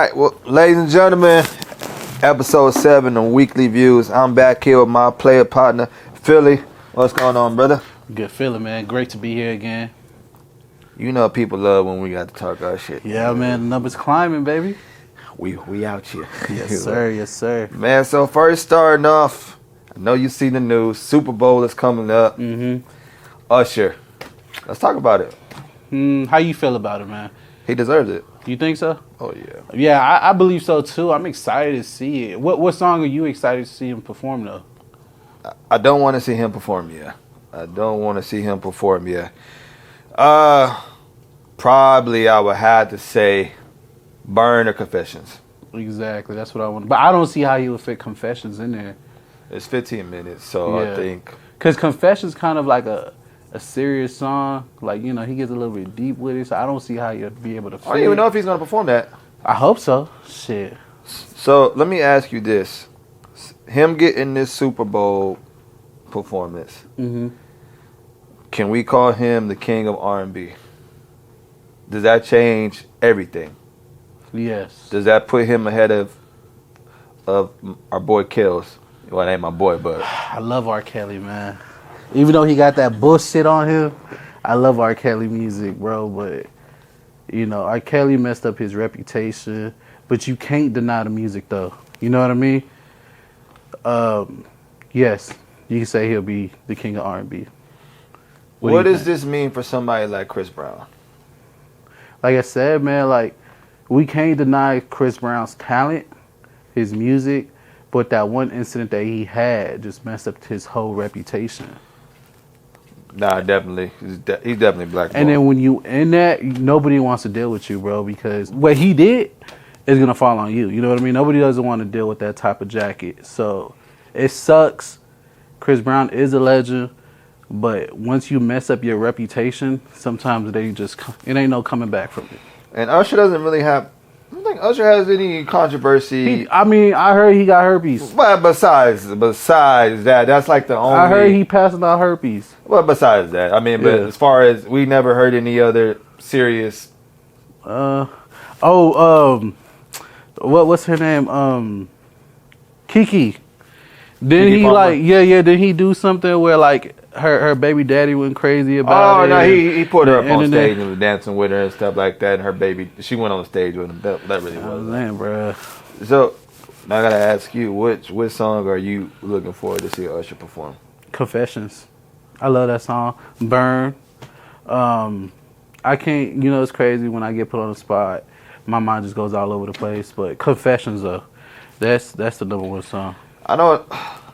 right, well, ladies and gentlemen, episode 7 of Weekly Views. I'm back here with my player partner, Philly. What's going on, brother? Good feeling, man. Great to be here again. You know people love when we got to talk our shit. Yeah, man. The numbers climbing, baby. We out here. Yes, sir. Yes, sir. Man, so first starting off, I know you see the news. Super Bowl is coming up. Mm-hmm. Usher. Let's talk about it. How you feel about it, man? He deserves it. You think so? Oh, yeah. Yeah, I believe so, too. I'm excited to see it. What song are you excited to see him perform, though? I don't want to see him perform yet. Probably I would have to say Burn or Confessions. Exactly. That's what I want. But I don't see how you would fit Confessions in there. It's 15 minutes, so yeah. I think... Because Confessions kind of like a serious song. Like, you know, he gets a little bit deep with it, so I don't see how you'd be able to fit. I don't even know if he's going to perform that. I hope so. Shit. So, let me ask you this. Him getting this Super Bowl performance, can we call him the king of R&B? Does that change everything? Yes. Does that put him ahead of our boy Kills? Well, it ain't my boy, but... I love R. Kelly, man. Even though he got that bullshit on him, I love R. Kelly music, bro. But, you know, R. Kelly messed up his reputation. But you can't deny the music, though. You know what I mean? Yes, you can say he'll be the king of R&B. What does this mean for somebody like Chris Brown? Like I said, man, like, we can't deny Chris Brown's talent, his music, but that one incident that he had just messed up his whole reputation. Nah, definitely. He's definitely blackballed. And then when you in that, nobody wants to deal with you, bro, because what he did is going to fall on you. You know what I mean? Nobody doesn't want to deal with that type of jacket. So it sucks. Chris Brown is a legend, but once you mess up your reputation, sometimes it ain't no coming back from it. And Usher doesn't really have... I don't think Usher has any controversy. I heard he got herpes. But besides that, that's like the only... I heard he passing out herpes. Well, besides that, I mean, but as far as... We never heard any other serious... What's her name? Kiki. Then he like, then he do something where like her baby daddy went crazy about it. Oh, no, he put her up on stage and was dancing with her and stuff like that. And her baby, she went on the stage with him. That really was. Man, bro. So, now I got to ask you, which song are you looking forward to see Usher perform? Confessions. I love that song. Burn. I can't, you know, it's crazy when I get put on the spot. My mind just goes all over the place. But Confessions, though, that's the #1 song. I know,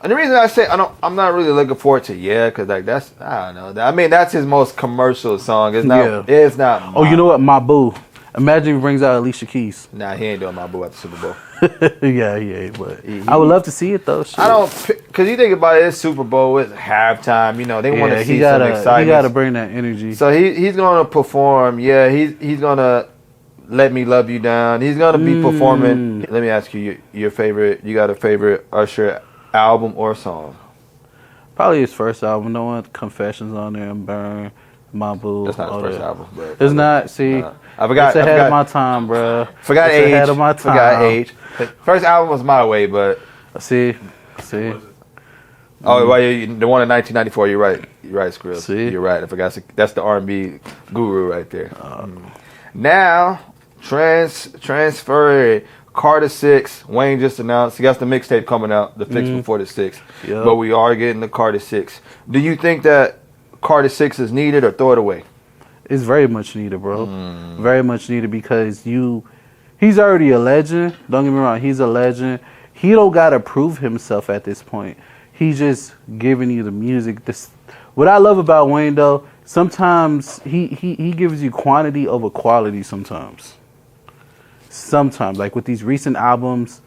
and the reason I say I'm not really looking forward to because like I don't know. I mean, that's his most commercial song. It's not. Yeah. It's not. Oh, you know what, My Boo. Imagine he brings out Alicia Keys. Nah, he ain't doing My Boo at the Super Bowl. Yeah, he ain't. But I would love to see it though. Shit. I don't, cause you think about it. It's Super Bowl. It's halftime. You know, they want to see some excitement. He gotta bring that energy. So he's gonna perform. Yeah, he's gonna. Let Me Love You Down. He's going to be performing. Let me ask you your favorite. You got a favorite Usher album or song? Probably his first album. No one Confessions on there and Burn, My Boo. That's not his first album. But it's not. See, I forgot. It's ahead of my time, bro. Forgot age. Ahead of my time. Forgot age. First album was My Way, but see. Oh, well, the one in 1994. You're right. You're right, Skrill. See, you're right. I forgot. That's the R&B guru right there. Now. Transfer Carter 6. Wayne just announced he got the mixtape coming out, the fix before the 6. Yep. But we are getting the Carter 6. Do you think that Carter 6 is needed or throw it away? It's very much needed, bro. Very much needed because he's already a legend. Don't get me wrong, he's a legend. He don't gotta prove himself at this point. He's just giving you the music. What I love about Wayne though, sometimes he gives you quantity over quality sometimes. Sometimes, like with these recent albums,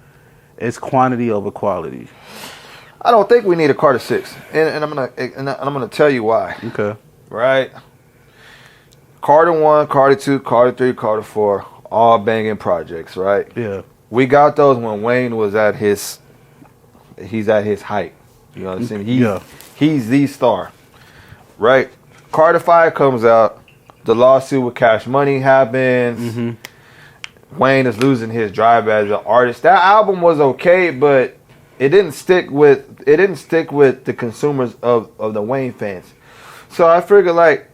it's quantity over quality. I don't think we need a Carter 6, and I'm gonna tell you why. Okay. Right. Carter 1, Carter 2, Carter 3, Carter 4, all banging projects, right? Yeah. We got those when Wayne was at his height. You know what I'm saying? He's the star, right? Carter 5 comes out. The lawsuit with Cash Money happens. Wayne is losing his drive as an artist. That album was okay, but it didn't stick with the consumers of the Wayne fans. So I figured like,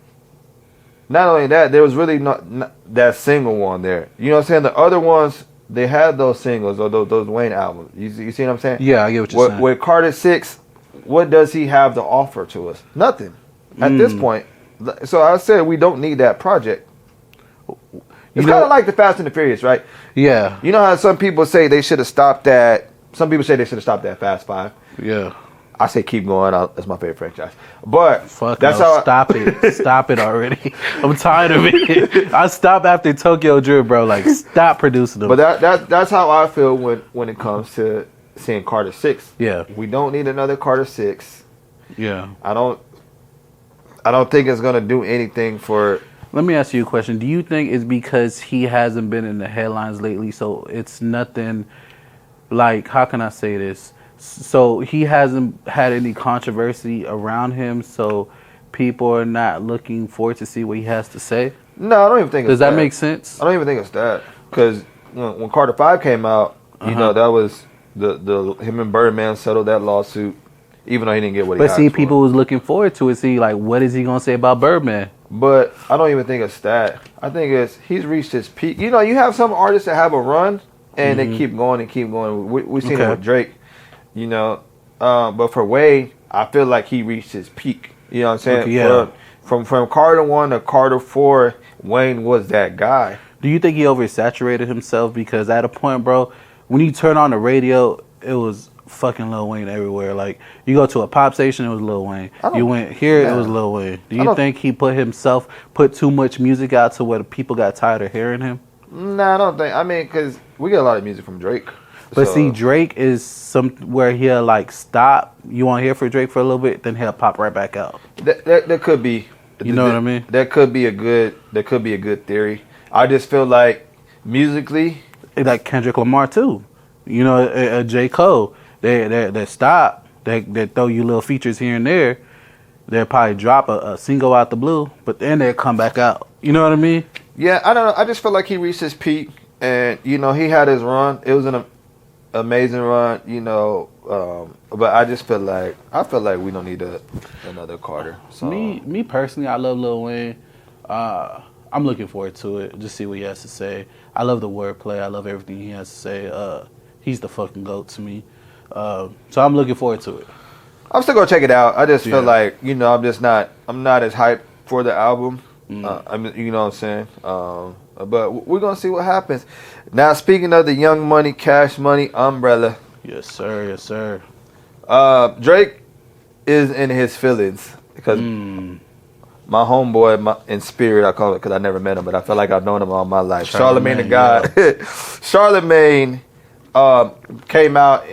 not only that, there was really not that single one there. You know what I'm saying? The other ones, they had those singles or those Wayne albums. You see what I'm saying? Yeah, I get what you're saying. With Carter 6, what does he have to offer to us? Nothing at this point. So I said we don't need that project. It's kind of like the Fast and the Furious, right? Yeah. You know how some people say they should have stopped at. Some people say they should have stopped at Fast 5. Yeah. I say keep going. That's my favorite franchise. But that's how. Stop it. Stop it already. I'm tired of it. I stopped after Tokyo Drift, bro. Like, stop producing them. But that's how I feel when it comes to seeing Carter 6. Yeah. We don't need another Carter 6. Yeah. I don't think it's gonna do anything for. Let me ask you a question. Do you think it's because he hasn't been in the headlines lately, so it's nothing like, how can I say this? So he hasn't had any controversy around him, so people are not looking forward to see what he has to say? No, I don't even think Does that make sense? I don't even think it's that. Because when Carter 5 came out, you know, that was the him and Birdman settled that lawsuit, even though he didn't get what he asked for. But see, people was looking forward to it. See, like, what is he going to say about Birdman? But I don't even think it's that. I think it's he's reached his peak. You know, you have some artists that have a run, and they keep going and keep going. We've seen it with Drake. You know, but for Wade, I feel like he reached his peak. You know what I'm saying? Okay, yeah. From Carter 1 to Carter 4, Wayne was that guy. Do you think he oversaturated himself? Because at a point, bro, when you turn on the radio, it was fucking Lil Wayne everywhere. Like, you go to a pop station, it was Lil Wayne. You went here, it was Lil Wayne. Do you think he put too much music out to where people got tired of hearing him? Nah, I don't think. I mean, because we get a lot of music from Drake. But see, Drake is where he'll like stop. You want to hear for Drake for a little bit, then he'll pop right back out. That could be. You know what I mean? That could be a good theory. I just feel like musically, like Kendrick Lamar too. You know, J. Cole. They stop. They throw you little features here and there. They'll probably drop a single out the blue, but then they'll come back out. You know what I mean? Yeah, I don't know. I just feel like he reached his peak, and you know, he had his run. It was an amazing run, you know. But I just feel like we don't need another Carter. So. Me personally, I love Lil Wayne. I'm looking forward to it. Just see what he has to say. I love the wordplay. I love everything he has to say. He's the fucking GOAT to me. So I'm looking forward to it. I'm still gonna check it out. I just feel like, you know, I'm not as hyped for the album. I mean, you know what I'm saying. But we're gonna see what happens. Now, speaking of the Young Money, Cash Money umbrella. Yes, sir. Yes, sir. Drake is in his feelings because my homeboy, in spirit, I call it, because I never met him, but I feel like I've known him all my life. Charlemagne the God. Yeah. Charlemagne came out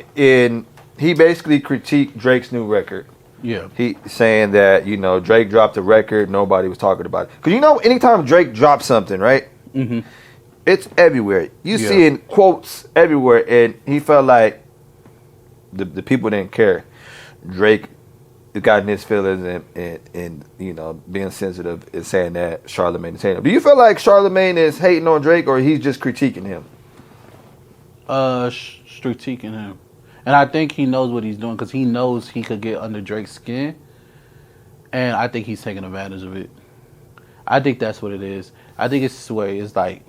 he basically critiqued Drake's new record. Yeah. He saying that, you know, Drake dropped a record, nobody was talking about it. Because, you know, anytime Drake drops something, right? Mm-hmm. It's everywhere. You see in quotes everywhere, and he felt like the people didn't care. Drake got in his feelings and you know, being sensitive and saying that Charlemagne is hating him. Do you feel like Charlemagne is hating on Drake, or he's just critiquing him? Critiquing him. And I think he knows what he's doing because he knows he could get under Drake's skin. And I think he's taking advantage of it. I think that's what it is. I think it's where it's like,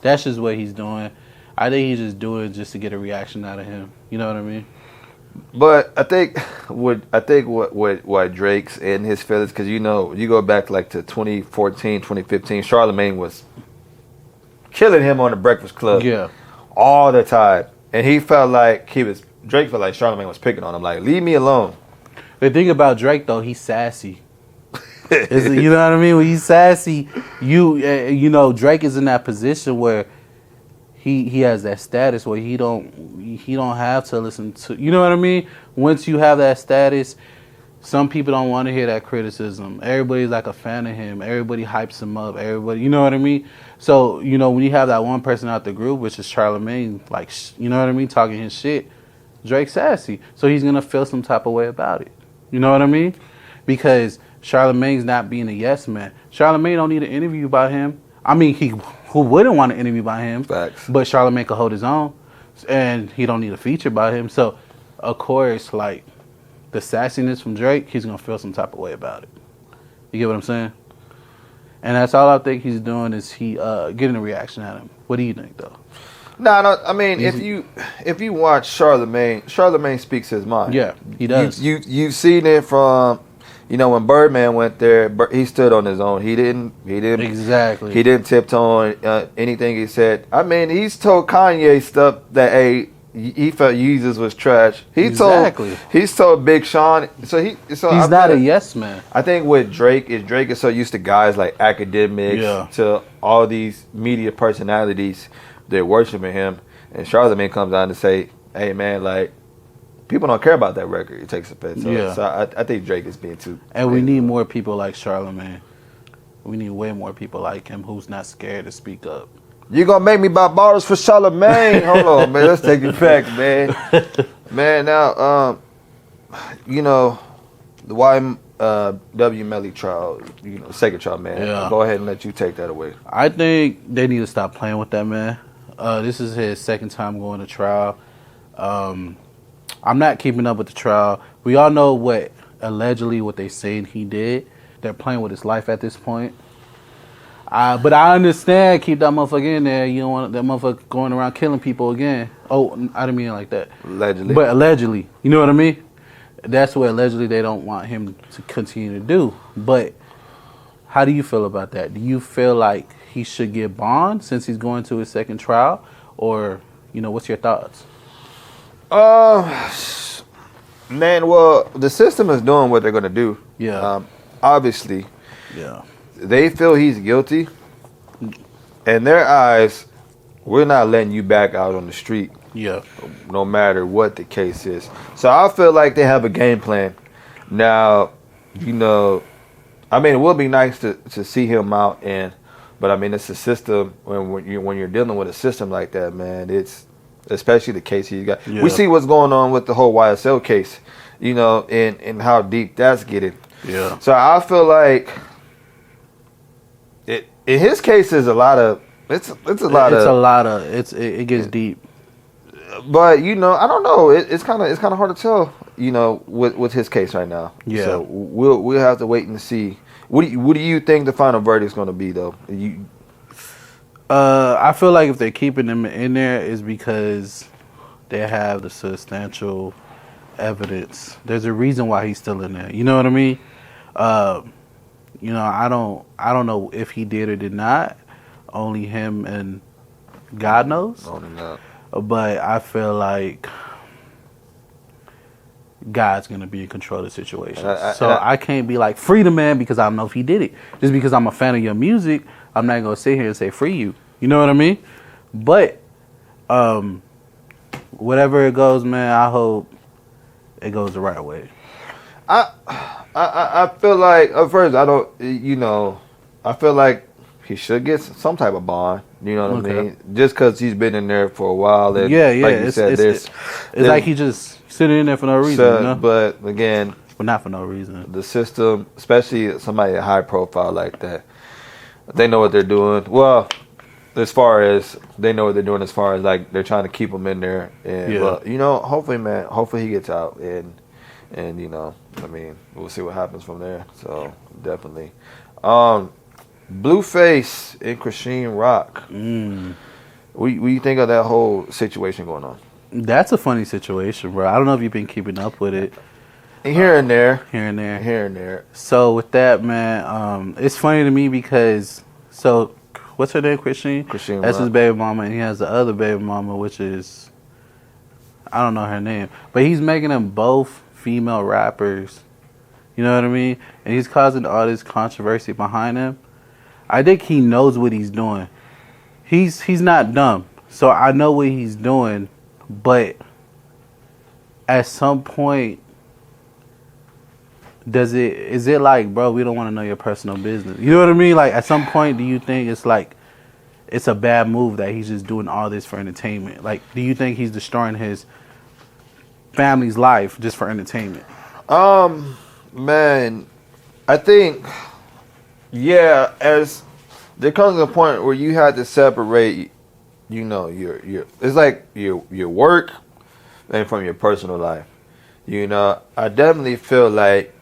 that's just what he's doing. I think he's just doing it just to get a reaction out of him. You know what I mean? But I think what Drake's in his feelings, because, you know, you go back like to 2014, 2015, Charlemagne was killing him on the Breakfast Club. Yeah. All the time. And he felt like Drake felt like Charlemagne was picking on him, like, leave me alone. The thing about Drake, though, he's sassy. You know what I mean? When he's sassy, you know, Drake is in that position where he has that status where he don't have to listen to, you know what I mean? Once you have that status, some people don't want to hear that criticism. Everybody's like a fan of him. Everybody hypes him up. Everybody, you know what I mean? So, you know, when you have that one person out the group, which is Charlemagne, like, you know what I mean, talking his shit, Drake's sassy. So he's going to feel some type of way about it. You know what I mean? Because Charlemagne's not being a yes man. Charlemagne don't need an interview about him. I mean, he who wouldn't want an interview by him? Facts. But Charlamagne could hold his own, and he don't need a feature by him. So, of course, like the sassiness from Drake, he's gonna feel some type of way about it. You get what I'm saying? And that's all I think he's doing is he getting a reaction at him. What do you think, though? No, I mean, if you watch Charlamagne speaks his mind. Yeah, he does. You've seen it from, when Birdman went there, he stood on his own. He didn't exactly. He didn't tiptoe on anything he said. I mean, he's told Kanye stuff that he felt Jesus was trash. He's told Big Sean. He's not a yes man. I think with Drake is so used to guys like academics to all these media personalities. They're worshiping him, and Charlamagne comes down to say, "Hey, man, like people don't care about that record." It takes offense. So I think Drake is being too. And we need more people like Charlamagne. We need way more people like him who's not scared to speak up. You gonna make me buy bottles for Charlamagne? Hold on, man. Let's take it back, man. Man, now, the YNW Melly trial, second trial, man. Yeah. Go ahead and let you take that away. I think they need to stop playing with that, man. This is his second time going to trial. I'm not keeping up with the trial. We all know what they saying he did. They're playing with his life at this point. But I understand, keep that motherfucker in there. You don't want that motherfucker going around killing people again. Oh, I didn't mean it like that. Allegedly. But allegedly. You know what I mean? That's what allegedly they don't want him to continue to do. But how do you feel about that? Do you feel like he should get bond since he's going to his second trial? Or, what's your thoughts? Man, well, the system is doing what they're going to do. Yeah. Obviously. Yeah. They feel he's guilty. In their eyes, we're not letting you back out on the street. Yeah. No matter what the case is. So I feel like they have a game plan. Now, I mean, it would be nice to see him out, but I mean, it's a system. When you're dealing with a system like that, man, it's especially the case he got. Yeah. We see what's going on with the whole YSL case, and how deep that's getting. Yeah. So I feel like in his case is a lot of it gets deep. But I don't know. It's kind of hard to tell. With his case right now. Yeah. So we'll have to wait and see. What do you think the final verdict's going to be though? I feel like if they're keeping him in there is because they have the substantial evidence. There's a reason why he's still in there. You know what I mean? I don't know if he did or did not. Only him and God knows. Only that. But I feel like God's going to be in control of the situation. I can't be like, free the man because I don't know if he did it. Just because I'm a fan of your music, I'm not going to sit here and say free you. You know what I mean? But whatever it goes, man, I hope it goes the right way. I feel like, at first, I feel like he should get some type of bond. You know what I mean? Just because he's been in there for a while. And yeah. Like you said, it's like he just sitting in there for no reason. But again, not for no reason. The system, especially somebody high profile like that, they know what they're doing. Well, as far as they know what they're doing, as far as like they're trying to keep him in there. And hopefully, man, hopefully he gets out and I mean, we'll see what happens from there. So definitely. Blueface and Christine Rock. What do you think of that whole situation going on? That's a funny situation, bro. I don't know if you've been keeping up with it. Here and there. So with that, man, it's funny to me because what's her name? Christine. That's Rock. His baby mama, and he has the other baby mama, which is I don't know her name, but he's making them both female rappers. You know what I mean? And he's causing all this controversy behind him. I think he knows what he's doing. He's not dumb. So I know what he's doing, but at some point is it like, bro, we don't want to know your personal business. You know what I mean? Like at some point do you think it's like it's a bad move that he's just doing all this for entertainment? Like do you think he's destroying his family's life just for entertainment? Man, I think, yeah, as there comes a point where you have to separate, you know, your it's like your work and from your personal life. You know, I definitely feel like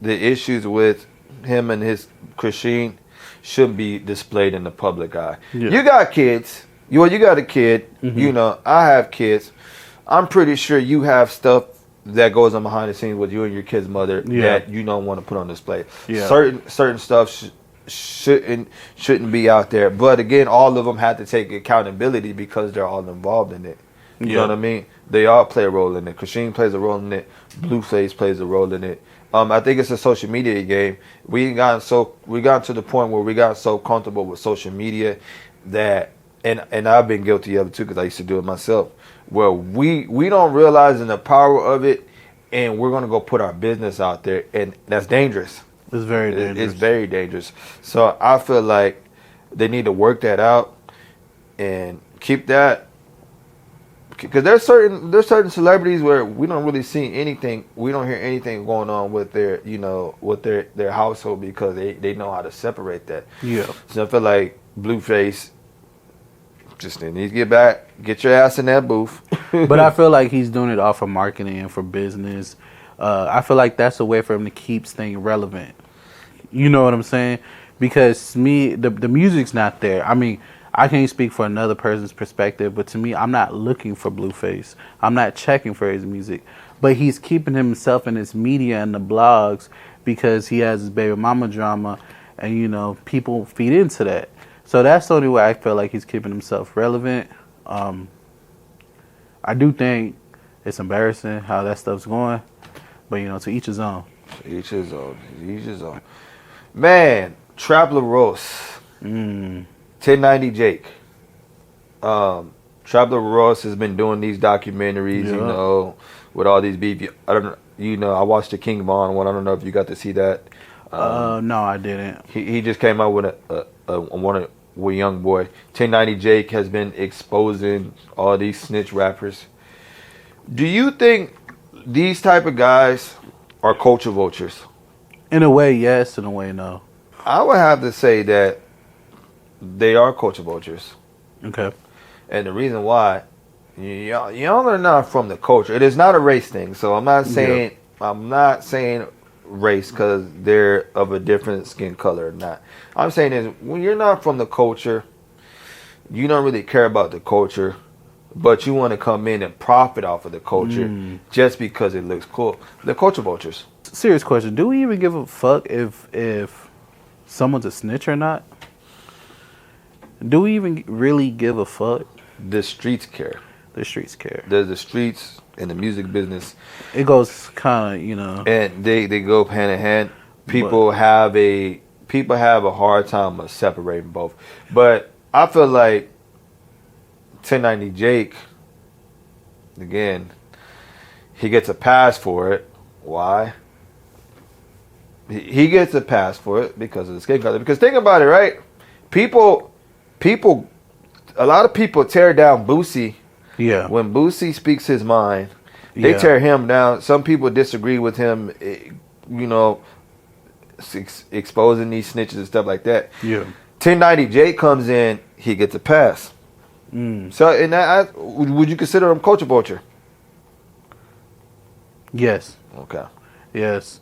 the issues with him and his Christine shouldn't be displayed in the public eye. Yeah. You got kids. You got a kid. Mm-hmm. You know, I have kids. I'm pretty sure you have stuff that goes on behind the scenes with you and your kid's mother that you don't want to put on display. Yeah. Certain stuff shouldn't be out there. But again, all of them have to take accountability because they're all involved in it. You know what I mean? They all play a role in it. Christine plays a role in it. Blueface plays a role in it. I think it's a social media game. We got to the point where we got so comfortable with social media that, and I've been guilty of it too because I used to do it myself. Where we don't realize the power of it, and we're gonna go put our business out there, and that's dangerous. It's very dangerous. It's very dangerous. So I feel like they need to work that out and keep that, because there's certain celebrities where we don't really see anything, we don't hear anything going on with their their household because they know how to separate that. Yeah. So I feel like Blueface just needs to get your ass in that booth. But I feel like he's doing it all for marketing and for business. I feel like that's a way for him to keep staying relevant. You know what I'm saying? Because the music's not there. I mean, I can't speak for another person's perspective, but to me, I'm not looking for Blueface. I'm not checking for his music. But he's keeping himself in his media and the blogs because he has his baby mama drama, and, you know, people feed into that. So that's the only way I feel like he's keeping himself relevant. I do think it's embarrassing how that stuff's going, but, you know, to each his own. Each his own. Each his own. Man, Trap LaRosse. 1090 Jake. Trap LaRosse has been doing these documentaries, you know, with all these beef. I watched the King Von one. I don't know if you got to see that. No, I didn't. He just came out with with Young Boy. 1090 Jake has been exposing all these snitch rappers. Do you think these type of guys are culture vultures? In a way, yes. In a way, no. I would have to say that they are culture vultures. Okay. And the reason why, y'all are not from the culture. It is not a race thing. So I'm not saying race because they're of a different skin color or not. I'm saying is when you're not from the culture, you don't really care about the culture, but you want to come in and profit off of the culture just because it looks cool. The culture vultures. Serious question. Do we even give a fuck if someone's a snitch or not? Do we even really give a fuck? The streets care. The streets care. The streets and the music business. It goes kind of, you know. And they go hand in hand. People have a hard time of separating both. But I feel like 1090 Jake, again, he gets a pass for it. Why? He gets a pass for it because of the skin color. Because think about it, right? A lot of people tear down Boosie. Yeah. When Boosie speaks his mind, they tear him down. Some people disagree with him, you know, exposing these snitches and stuff like that. Yeah. 1090 Jake comes in, he gets a pass. So, in that, would you consider him culture vulture? Yes. Okay. Yes.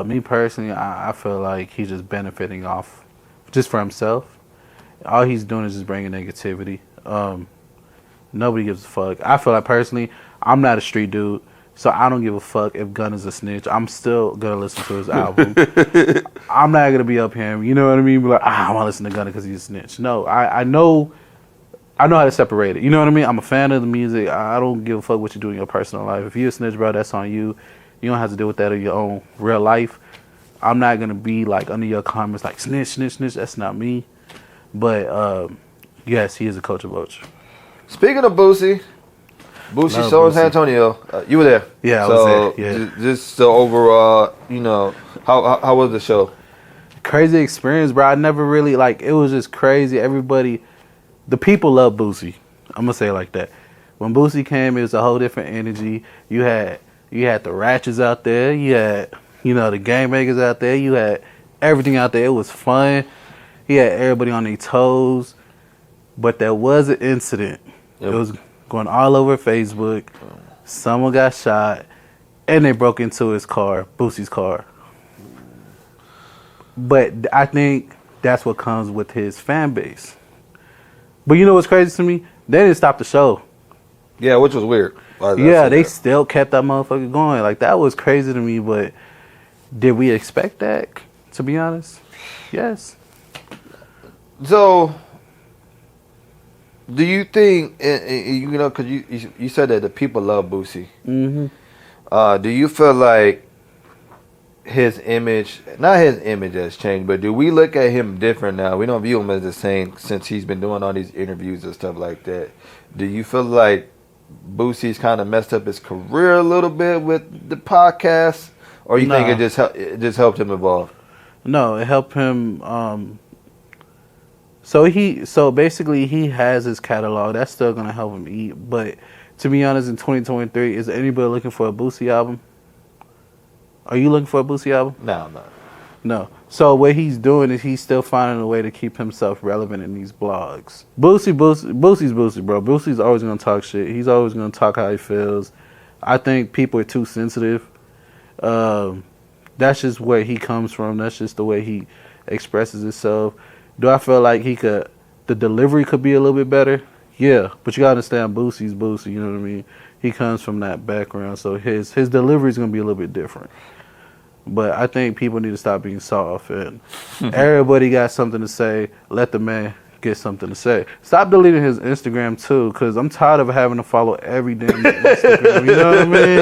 Me personally, I feel like he's just benefiting off just for himself. All he's doing is just bringing negativity. Nobody gives a fuck. I feel like personally, I'm not a street dude, so I don't give a fuck if Gunna is a snitch. I'm still gonna listen to his album. I'm not gonna be up here, you know what I mean? Be like, I want to listen to Gunna because he's a snitch. No, I know how to separate it. You know what I mean? I'm a fan of the music. I don't give a fuck what you do in your personal life. If you're a snitch, bro, that's on you. You don't have to deal with that in your own real life. I'm not gonna be like under your comments like snitch, snitch, snitch. That's not me. But yes, he is a culture vulture. Speaking of Boosie show in San Antonio. You were there. Yeah, I was there. Yeah. Just the overall, you know, how was the show? Crazy experience, bro. I never really it was just crazy. Everybody, the people love Boosie. I'm gonna say it like that. When Boosie came, it was a whole different energy. You had the ratchets out there. You had, you know, the game makers out there. You had everything out there. It was fun. He had everybody on their toes. But there was an incident. Yep. It was going all over Facebook. Someone got shot, and they broke into his car, Boosie's car. But I think that's what comes with his fan base. But you know what's crazy to me? They didn't stop the show. Yeah, which was weird. Yeah, they still kept that motherfucker going. Like, that was crazy to me, but did we expect that, to be honest? Yes. So, do you think, you know, because you said that the people love Boosie. Mm-hmm. Do you feel like his image, not his image has changed, but do we look at him different now? We don't view him as the same since he's been doing all these interviews and stuff like that. Do you feel like Boosie's kind of messed up his career a little bit with the podcast, or you think it just helped him evolve? No, it helped him. So basically he has his catalog. That's still gonna help him eat. But to be honest, in 2023, is anybody looking for a Boosie album? Are you looking for a Boosie album? No, I'm not. No. So what he's doing is he's still finding a way to keep himself relevant in these blogs. Boosie's Boosie, bro. Boosie's always gonna talk shit. He's always gonna talk how he feels. I think people are too sensitive. That's just where he comes from. That's just the way he expresses himself. Do I feel like the delivery could be a little bit better? Yeah, but you gotta understand, Boosie's Boosie. You know what I mean? He comes from that background, so his delivery is gonna be a little bit different. But I think people need to stop being soft, and everybody got something to say. Let the man get something to say. Stop deleting his Instagram too, because I'm tired of having to follow every damn Instagram. You know what I mean?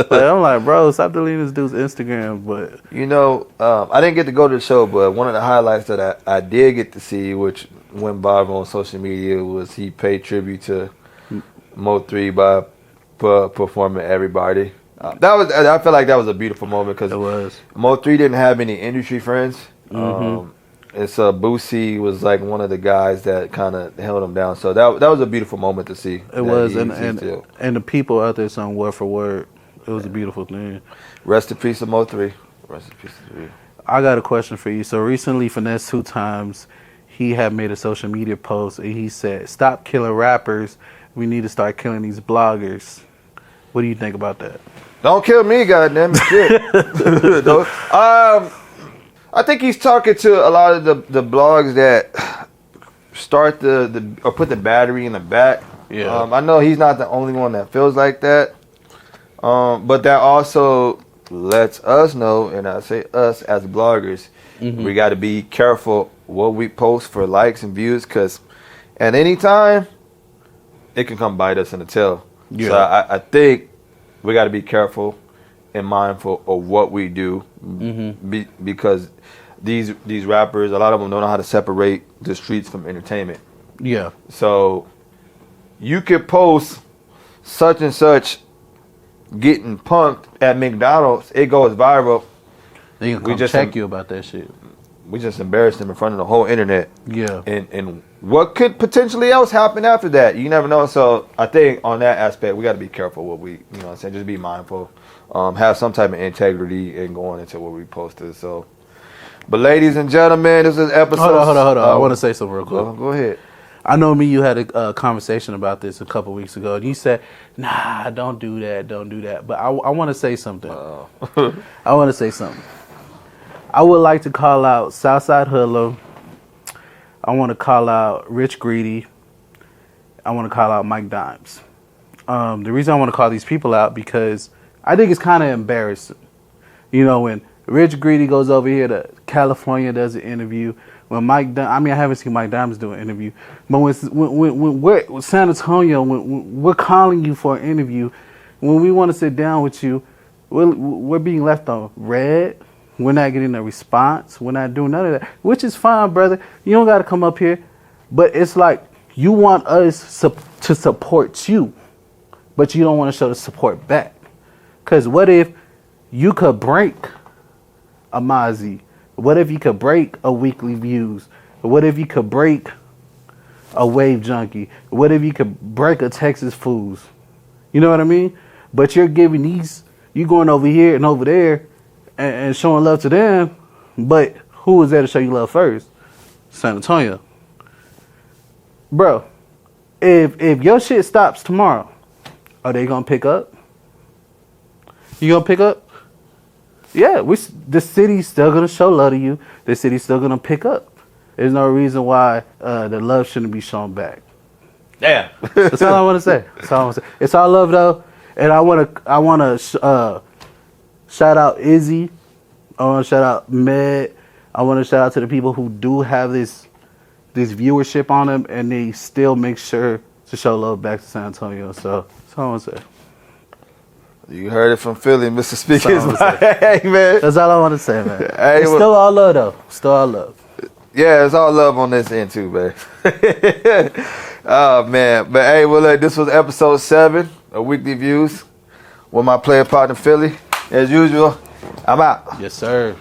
Like, I'm like, bro, stop deleting this dude's Instagram. But you know, I didn't get to go to the show, but one of the highlights that I did get to see, which went viral on social media, was he paid tribute to Mo3 by performing Everybody. I feel like that was a beautiful moment because Mo3 didn't have any industry friends. And so Boosie was like one of the guys that kind of held him down. So that was a beautiful moment to see. It was, and the people out there saying word for word. It was a beautiful thing. Rest in peace to Mo3. Rest in peace to you. I got a question for you. So recently, Finesse 2 Times, he had made a social media post and he said, "Stop killing rappers. We need to start killing these bloggers." What do you think about that? Don't kill me, goddamn shit. I think he's talking to a lot of the blogs that start or put the battery in the back. Yeah. I know he's not the only one that feels like that. But that also lets us know, and I say us as bloggers, we got to be careful what we post for likes and views, because at any time it can come bite us in the tail. Yeah. So I think we got to be careful and mindful of what we do, because these rappers, a lot of them don't know how to separate the streets from entertainment. Yeah. So you could post such and such getting punked at McDonald's, it goes viral. They can come check you about that shit. We just embarrassed them in front of the whole internet. Yeah. And what could potentially else happen after that? You never know. So I think on that aspect, we got to be careful what we, you know what I'm saying, just be mindful. Have some type of integrity in going into what we posted. So, but ladies and gentlemen, this is episode. Hold on. I want to say something real quick. Go ahead. I know me, you had a conversation about this a couple weeks ago, and you said, "Nah, don't do that." But I want to say something. I want to say something. I would like to call out Southside Hoodlum. I want to call out Rich Greedy. I want to call out Mike Dimes. The reason I want to call these people out, because I think it's kind of embarrassing. You know, when Rich Greedy goes over here to California, does an interview. When I haven't seen Mike Dimes do an interview. But when we're with San Antonio, when we're calling you for an interview, when we want to sit down with you, we're being left on red. We're not getting a response. We're not doing none of that, which is fine, brother. You don't got to come up here. But it's like you want us to support you, but you don't want to show the support back. Because what if you could break a Mozzie? What if you could break a Weekly VIEWZ? What if you could break a Wave Junkie? What if you could break a Texas Fools? You know what I mean? But you're giving you going over here and over there and showing love to them, but who was there to show you love first? San Antonio. Bro, if your shit stops tomorrow, are they gonna pick up? You gonna pick up? Yeah, the city's still gonna show love to you. The city's still gonna pick up. There's no reason why the love shouldn't be shown back. Damn. That's all I want to say. That's all I want to say. It's all love though, and I wanna shout out Izzy. I wanna shout out Med. I wanna shout out to the people who do have this viewership on them, and they still make sure to show love back to San Antonio. So that's all I want to say. You heard it from Philly, Mr. Speaker's Hey, man. That's all I want to say, man. Hey, it's still all love, though. Still all love. Yeah, it's all love on this end, too, man. Oh, man. But, hey, well, look, this was episode 7 of Weekly Views with my player partner, Philly. As usual, I'm out. Yes, sir.